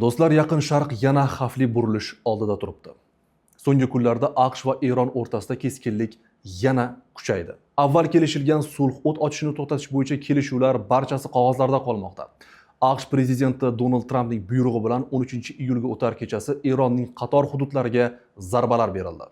Do'stlar, Yaqin Sharq yana xavfli burilish oldida turibdi. So'nggi kunlarda AQSh va Eron o'rtasida keskinlik yana kuchaydi. Avval kelishilgan sulh o't ochishni to'xtatish bo'yicha kelishuvlar barchasi qog'ozlarda qolmoqda. AQSh prezidenti Donald Trampning buyrug'i bilan 13-iyulga o'tar kechasi Eronning qator hududlariga zarbalar berildi.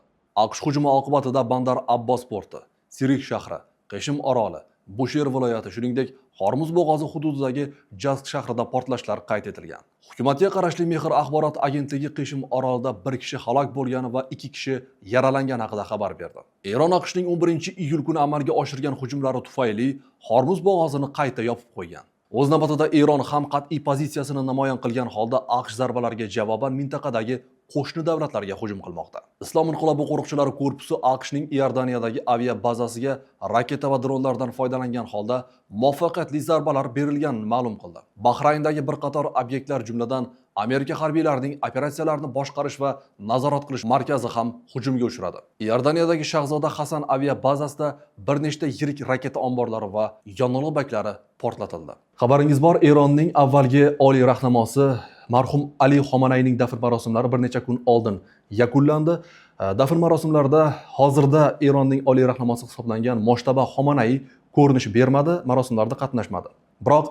AQSh hujumi oqibatida Bandar Abbos porti, Sirik shahri, Qishim oroli, Bushehr viloyati, shuningdek Hormuz bo'g'ozi hududidagi Jask shahrida portlashlar qayd etilgan. Hukumatga qarashli Mehr axborot agentligi Qishim orolida bir kishi halok bo'lgani va 2 kishi yaralangani haqida xabar berdi. Eron AQShning 11-iyul kuni amalga oshirgan hujumlari tufayli Hormuz bo'g'ozini qayta yopib qo'ygan. O'z navbatida Eron ham qat'iy pozitsiyasini namoyon qilgan holda AQSh zarbalariga javoban mintaqadagi qo'shni davlatlarga hujum qilmoqda. Islom inqilobi qo'riqchilari korpusi AQShning Iordaniyadagi avia bazasiga raketa va dronlardan foydalangan holda muvaffaqiyatli zarbalar berilganini ma'lum qildi. Bahrayndagi bir qator obyektlar, jumladan Amerika harbiylarining operatsiyalarni boshqarish va nazorat qilish markazi ham hujumga uchradi. Iordaniyadagi Shahzoda Hasan avia bazasida bir nechta yirik raketa omborlari va yonilg'i baklari portlatildi. Xabaringiz bor, Eronning avvalgi oliy rahnamosi marhum Ali Xomanayning dafn marosimlari bir necha kun oldin yakunlandi. Dafn marosimlarida hozirda Eronning oliy rahnamosi hisoblangan Moshtaba Xomanay ko'rinish bermadi, marosimlarda qatnashmadi. Biroq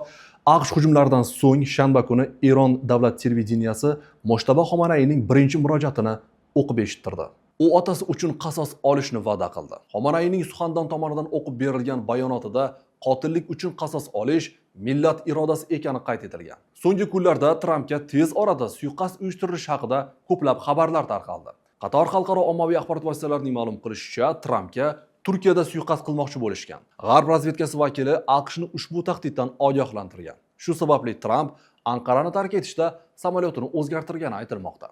AQSh hujumlaridan so'ng shanba kuni Eron davlat televideniyasi Moshtaba Xomanayning birinchi murojaatini o'qib eshittirdi. U otasi uchun qasos olishni va'da qildi. Xomanayning suxandon tomonidan o'qib berilgan bayonotida qotillik uchun qasos olish millat irodasi ekani qayd etilgan. So'nggi kunlarda Trampga tez orada suiqasd uyushtirilishi haqida ko'plab xabarlar tarqaldi. Qator xalqaro ommaviy axborot vositalarining ma'lum qilishicha, Trampga Turkiyada suiqasd qilmoqchi bo'lishgan. G'arb razvedkasi vakili AQShni ushbu tahdiddan ogohlantirgan. Shu sababli Tramp Anqarani tark etishda samolyotini o'zgartirgani aytilmoqda.